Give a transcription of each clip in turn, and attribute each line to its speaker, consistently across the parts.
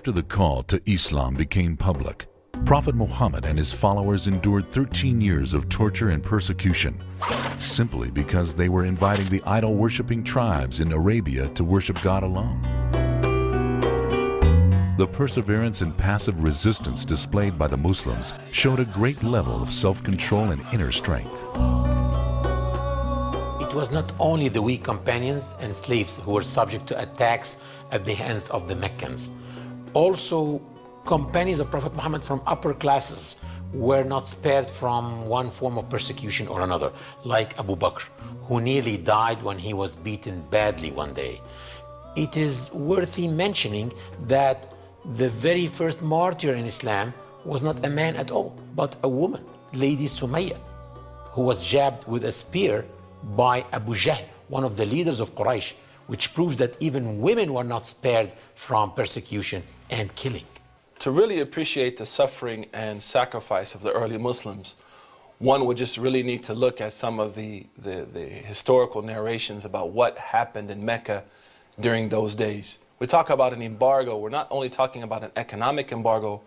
Speaker 1: After the call to Islam became public, Prophet Muhammad and his followers endured 13 years of torture and persecution, simply because they were inviting the idol-worshipping tribes in Arabia to worship God alone. The perseverance and passive resistance displayed by the Muslims showed a great level of self-control and inner strength.
Speaker 2: It was not only the weak companions and slaves who were subject to attacks at the hands of the Meccans. Also, companions of Prophet Muhammad from upper classes were not spared from one form of persecution or another, like Abu Bakr, who nearly died when he was beaten badly one day. It is worthy mentioning that the very first martyr in Islam was not a man at all, but a woman, Lady Sumayya, who was jabbed with a spear by Abu Jahl, one of the leaders of Quraysh, which proves that even women were not spared from persecution and killing.
Speaker 3: To really appreciate the suffering and sacrifice of the early Muslims, one would just really need to look at some of the historical narrations about what happened in Mecca during those days. We talk about an embargo. We're not only talking about an economic embargo,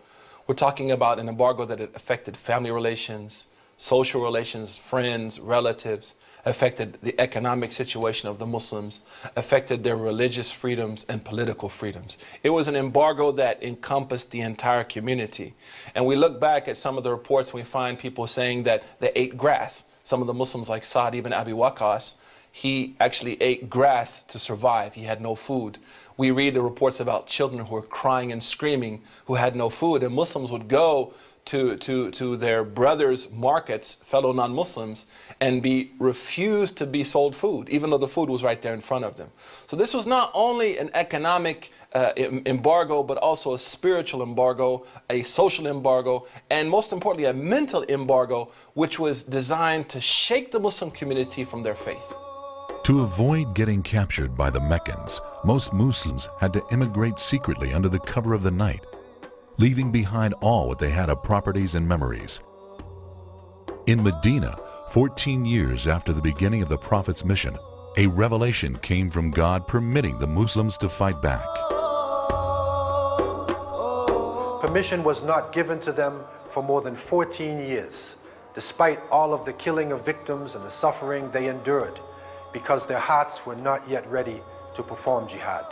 Speaker 3: we're talking about an embargo that affected family relations, social relations, friends, relatives, affected the economic situation of the Muslims, affected their religious freedoms and political freedoms. It was an embargo that encompassed the entire community. And we look back at some of the reports and we find people saying that they ate grass. Some of the Muslims like Sa'd ibn Abi Waqqas, he actually ate grass to survive. He had no food. We read the reports about children who were crying and screaming who had no food, and Muslims would go to their brothers' markets, fellow non-Muslims, and be refused to be sold food, even though the food was right there in front of them. So this was not only an economic embargo, but also a spiritual embargo, a social embargo, and most importantly, a mental embargo, which was designed to shake the Muslim community from their faith.
Speaker 1: To avoid getting captured by the Meccans, most Muslims had to immigrate secretly under the cover of the night, leaving behind all what they had of properties and memories. In Medina, 14 years after the beginning of the Prophet's mission, a revelation came from God permitting the Muslims to fight back.
Speaker 4: Permission was not given to them for more than 14 years, despite all of the killing of victims and the suffering they endured, because their hearts were not yet ready to perform jihad.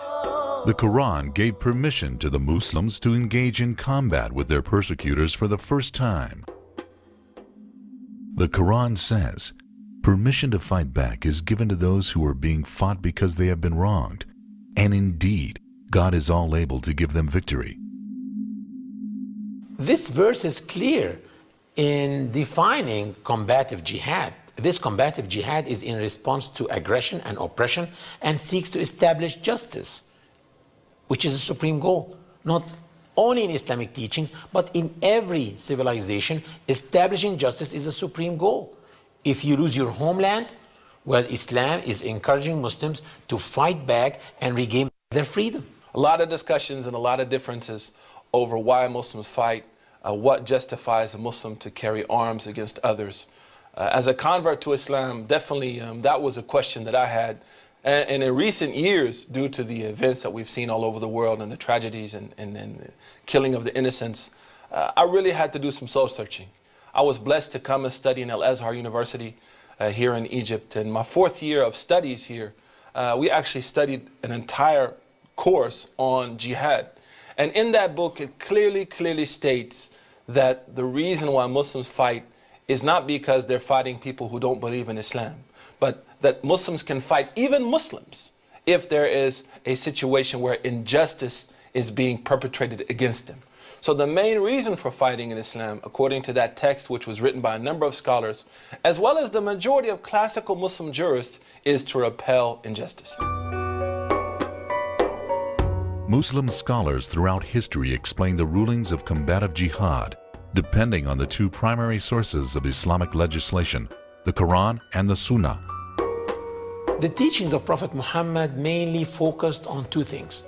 Speaker 1: The Quran gave permission to the Muslims to engage in combat with their persecutors for the first time. The Quran says, permission to fight back is given to those who are being fought because they have been wronged, and indeed, God is all able to give them victory.
Speaker 2: This verse is clear in defining combative jihad. This combative jihad is in response to aggression and oppression and seeks to establish justice, which is a supreme goal, not only in Islamic teachings, but in every civilization. Establishing justice is a supreme goal. If you lose your homeland, well, Islam is encouraging Muslims to fight back and regain their freedom.
Speaker 3: A lot of discussions and a lot of differences over why Muslims fight, what justifies a Muslim to carry arms against others. As a convert to Islam, definitely that was a question that I had. And in recent years, due to the events that we've seen all over the world and the tragedies and the killing of the innocents, I really had to do some soul searching. I was blessed to come and study in Al-Azhar University here in Egypt. And my 4th year of studies here, we actually studied an entire course on jihad. And in that book, it clearly states that the reason why Muslims fight is not because they're fighting people who don't believe in Islam, but that Muslims can fight even Muslims if there is a situation where injustice is being perpetrated against them. So the main reason for fighting in Islam, according to that text, which was written by a number of scholars, as well as the majority of classical Muslim jurists, is to repel injustice.
Speaker 1: Muslim scholars throughout history explain the rulings of combative jihad depending on the two primary sources of Islamic legislation, the Quran and the Sunnah.
Speaker 2: The teachings of Prophet Muhammad mainly focused on two things.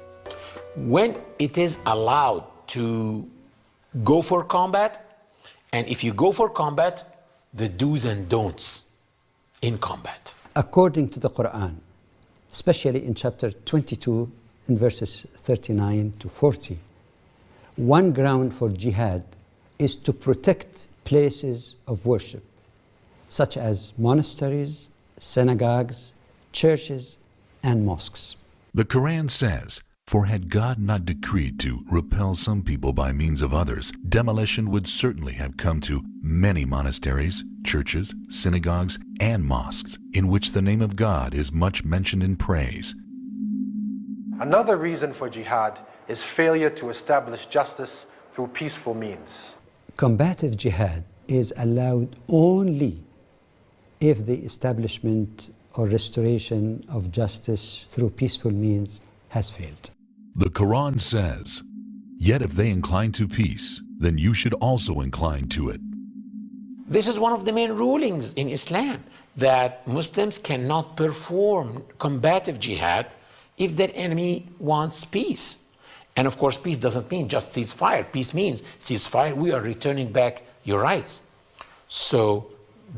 Speaker 2: When it is allowed to go for combat, and if you go for combat, the do's and don'ts in combat.
Speaker 5: According to the Quran, especially in chapter 22, in verses 39 to 40, One ground for jihad is to protect places of worship, such as monasteries, synagogues, churches, and mosques.
Speaker 1: The Quran says, "For had God not decreed to repel some people by means of others, demolition would certainly have come to many monasteries, churches, synagogues, and mosques, in which the name of God is much mentioned in praise."
Speaker 4: Another reason for jihad is failure to establish justice through peaceful means.
Speaker 5: Combative jihad is allowed only if the establishment or restoration of justice through peaceful means has failed.
Speaker 1: The Quran says, "Yet if they incline to peace, then you should also incline to it."
Speaker 2: This is one of the main rulings in Islam, that Muslims cannot perform combative jihad if their enemy wants peace. And of course, peace doesn't mean just ceasefire. Peace means ceasefire, we are returning back your rights. So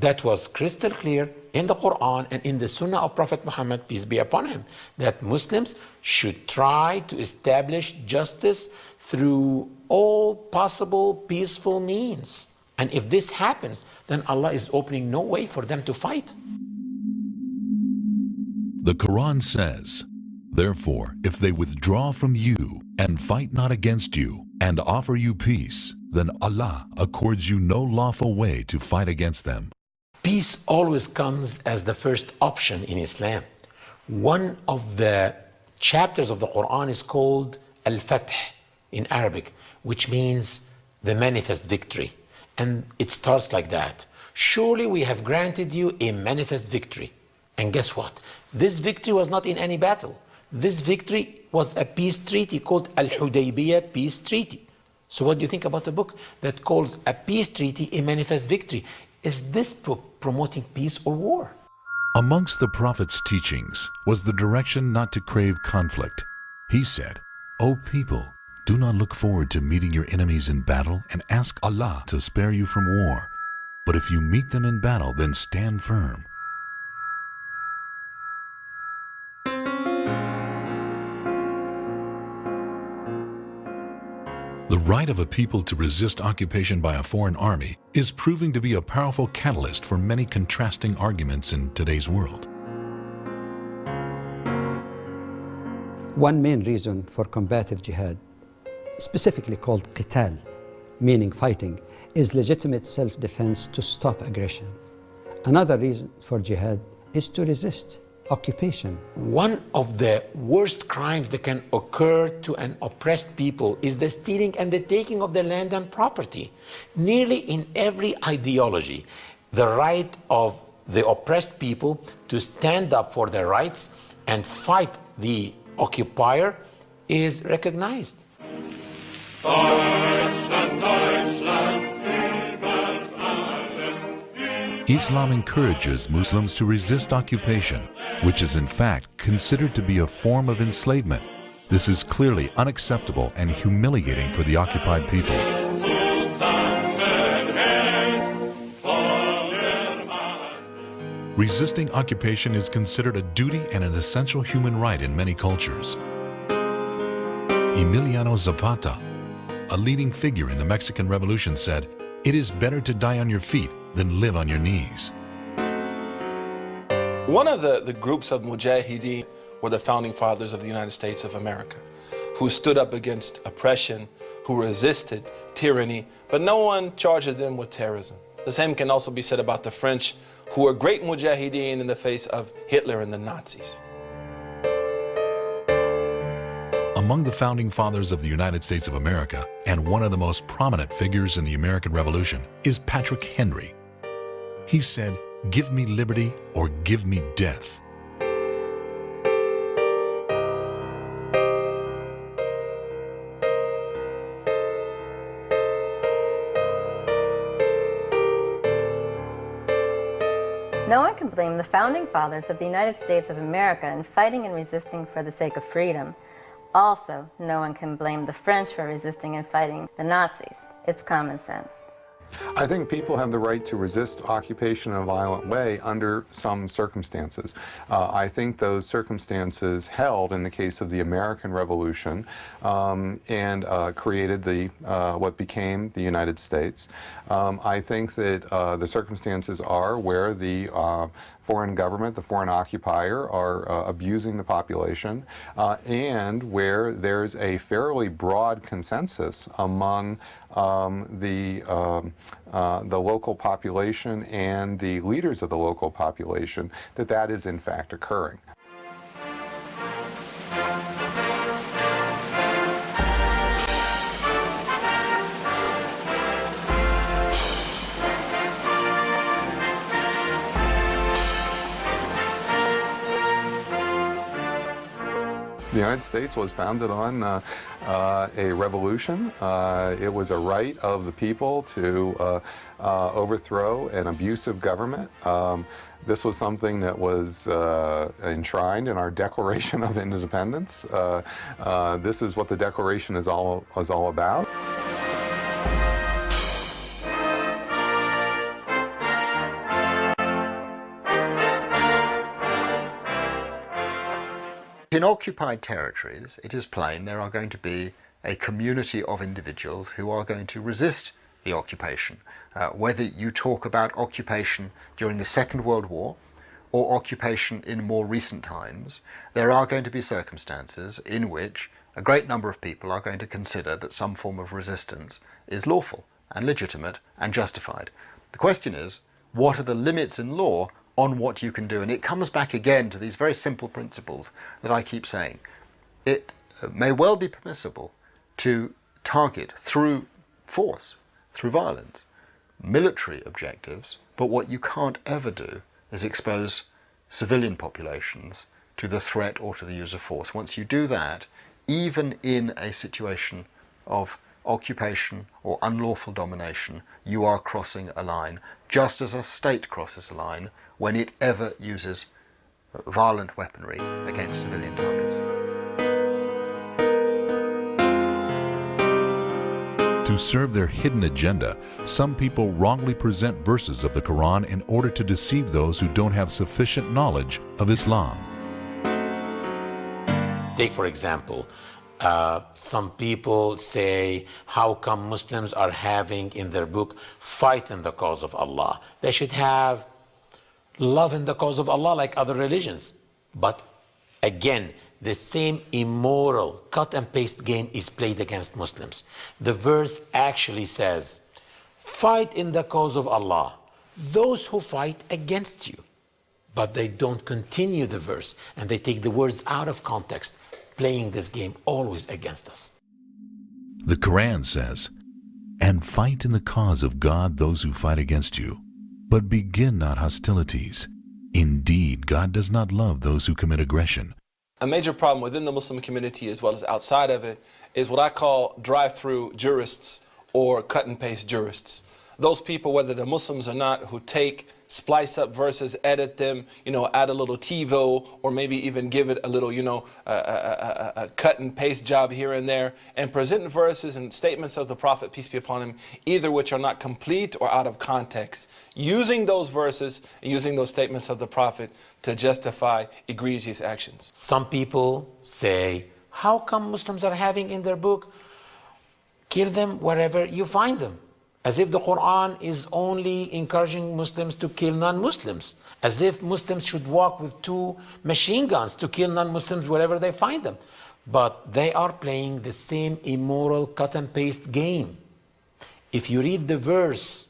Speaker 2: that was crystal clear in the Quran and in the Sunnah of Prophet Muhammad, peace be upon him, that Muslims should try to establish justice through all possible peaceful means. And if this happens, then Allah is opening no way for them to fight.
Speaker 1: The Quran says, "Therefore, if they withdraw from you and fight not against you and offer you peace, then Allah accords you no lawful way to fight against them."
Speaker 2: Peace always comes as the first option in Islam. One of the chapters of the Quran is called Al-Fath in Arabic, which means the manifest victory. And it starts like that. Surely we have granted you a manifest victory. And guess what? This victory was not in any battle. This victory was a peace treaty called Al-Hudaybiyah Peace Treaty. So what do you think about a book that calls a peace treaty a manifest victory? Is this book promoting peace or war?
Speaker 1: Amongst the Prophet's teachings was the direction not to crave conflict. He said, "O people, do not look forward to meeting your enemies in battle and ask Allah to spare you from war. But if you meet them in battle, then stand firm." The right of a people to resist occupation by a foreign army is proving to be a powerful catalyst for many contrasting arguments in today's world.
Speaker 5: One main reason for combative jihad, specifically called qital, meaning fighting, is legitimate self-defense to stop aggression. Another reason for jihad is to resist occupation.
Speaker 2: One of the worst crimes that can occur to an oppressed people is the stealing and the taking of their land and property. Nearly in every ideology, the right of the oppressed people to stand up for their rights and fight the occupier is recognized.
Speaker 1: Islam encourages Muslims to resist occupation, which is in fact considered to be a form of enslavement. This is clearly unacceptable and humiliating for the occupied people. Resisting occupation is considered a duty and an essential human right in many cultures. Emiliano Zapata, a leading figure in the Mexican Revolution, said, "It is better to die on your feet than live on your knees."
Speaker 3: One of the groups of mujahideen were the founding fathers of the United States of America, who stood up against oppression, who resisted tyranny, but no one charged them with terrorism. The same can also be said about the French, who were great mujahideen in the face of Hitler and the Nazis.
Speaker 1: Among the founding fathers of the United States of America, and one of the most prominent figures in the American Revolution, is Patrick Henry. He said, "Give me liberty or give me death."
Speaker 6: No one can blame the founding fathers of the United States of America in fighting and resisting for the sake of freedom. Also, no one can blame the French for resisting and fighting the Nazis. It's common sense.
Speaker 7: I think people have the right to resist occupation in a violent way under some circumstances. I think those circumstances held in the case of the American Revolution and created what became the United States. I think that the circumstances are where the foreign government, the foreign occupier, are abusing the population, and where there's a fairly broad consensus among the local population and the leaders of the local population that that is in fact occurring. The United States was founded on a revolution. It was a right of the people to overthrow an abusive government. This was something that was enshrined in our Declaration of Independence. This is what the Declaration is all about.
Speaker 8: In occupied territories, it is plain there are going to be a community of individuals who are going to resist the occupation. Whether you talk about occupation during the Second World War or occupation in more recent times, there are going to be circumstances in which a great number of people are going to consider that some form of resistance is lawful and legitimate and justified. The question is, what are the limits in law on what you can do? And it comes back again to these very simple principles that I keep saying. It may well be permissible to target through force, through violence, military objectives, but what you can't ever do is expose civilian populations to the threat or to the use of force. Once you do that, even in a situation of occupation or unlawful domination, you are crossing a line, just as a state crosses a line when it ever uses violent weaponry against civilian targets.
Speaker 1: To serve their hidden agenda, some people wrongly present verses of the Quran in order to deceive those who don't have sufficient knowledge of Islam.
Speaker 2: Take, for example, some people say, how come Muslims are having in their book, fight in the cause of Allah? They should have love in the cause of Allah like other religions. But again, the same immoral cut and paste game is played against Muslims. The verse actually says, fight in the cause of Allah, those who fight against you. But they don't continue the verse, and they take the words out of context, playing this game always against us.
Speaker 1: The Quran says, and fight in the cause of God those who fight against you, but begin not hostilities. Indeed, God does not love those who commit aggression.
Speaker 3: A major problem within the Muslim community as well as outside of it is what I call drive-through jurists or cut-and-paste jurists. Those people, whether they're Muslims or not, who take, splice up verses, edit them, add a little TiVo, or maybe even give it a little, a cut and paste job here and there, and present verses and statements of the Prophet, peace be upon him, either which are not complete or out of context, using those verses and using those statements of the Prophet to justify egregious actions.
Speaker 2: Some people say, how come Muslims are having in their book, kill them wherever you find them? As if the Quran is only encouraging Muslims to kill non-Muslims. As if Muslims should walk with 2 machine guns to kill non-Muslims wherever they find them. But they are playing the same immoral cut and paste game. If you read the verse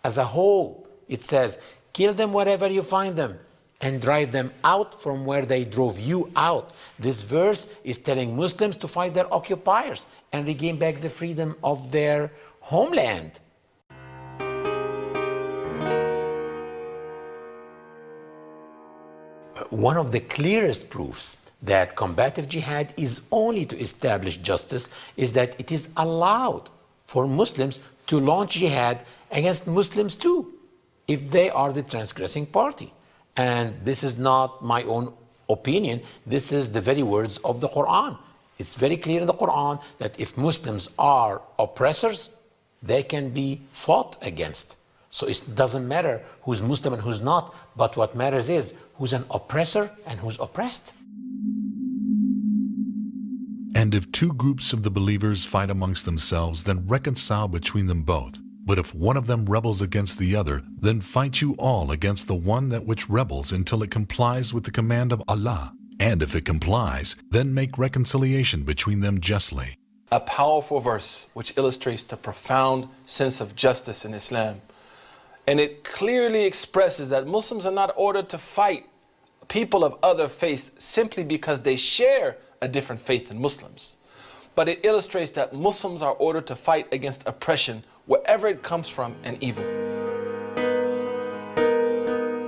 Speaker 2: as a whole, it says, kill them wherever you find them and drive them out from where they drove you out. This verse is telling Muslims to fight their occupiers and regain back the freedom of their homeland. One of the clearest proofs that combative jihad is only to establish justice is that it is allowed for Muslims to launch jihad against Muslims too, if they are the transgressing party. And this is not my own opinion, this is the very words of the Quran. It's very clear in the Quran that if Muslims are oppressors, they can be fought against. So it doesn't matter who's Muslim and who's not, but what matters is who's an oppressor and who's oppressed.
Speaker 1: And if two groups of the believers fight amongst themselves, then reconcile between them both. But if one of them rebels against the other, then fight you all against the one that which rebels until it complies with the command of Allah. And if it complies, then make reconciliation between them justly.
Speaker 3: A powerful verse which illustrates the profound sense of justice in Islam. And it clearly expresses that Muslims are not ordered to fight people of other faiths simply because they share a different faith than Muslims. But it illustrates that Muslims are ordered to fight against oppression wherever it comes from and evil.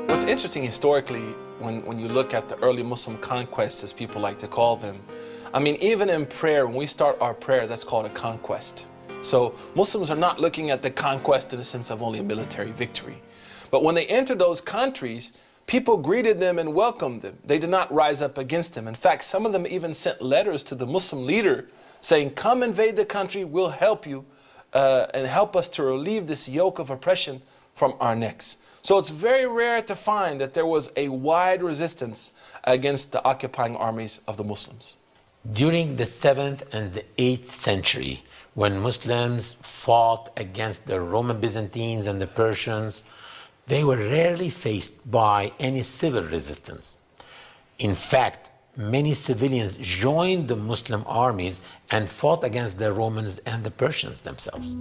Speaker 3: What's interesting historically, when you look at the early Muslim conquests, as people like to call them, I mean, even in prayer, when we start our prayer, that's called a conquest. So Muslims are not looking at the conquest in the sense of only a military victory. But when they entered those countries, people greeted them and welcomed them. They did not rise up against them. In fact, some of them even sent letters to the Muslim leader saying, come invade the country, we'll help you and help us to relieve this yoke of oppression from our necks. So it's very rare to find that there was a wide resistance against the occupying armies of the Muslims.
Speaker 2: During the 7th and the 8th century, when Muslims fought against the Roman Byzantines and the Persians, they were rarely faced by any civil resistance. In fact, many civilians joined the Muslim armies and fought against the Romans and the Persians themselves.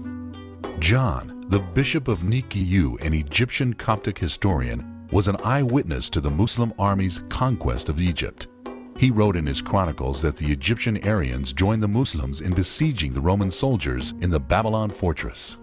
Speaker 1: John, the bishop of Nikiyu, an Egyptian Coptic historian, was an eyewitness to the Muslim army's conquest of Egypt. He wrote in his chronicles that the Egyptian Aryans joined the Muslims in besieging the Roman soldiers in the Babylon fortress.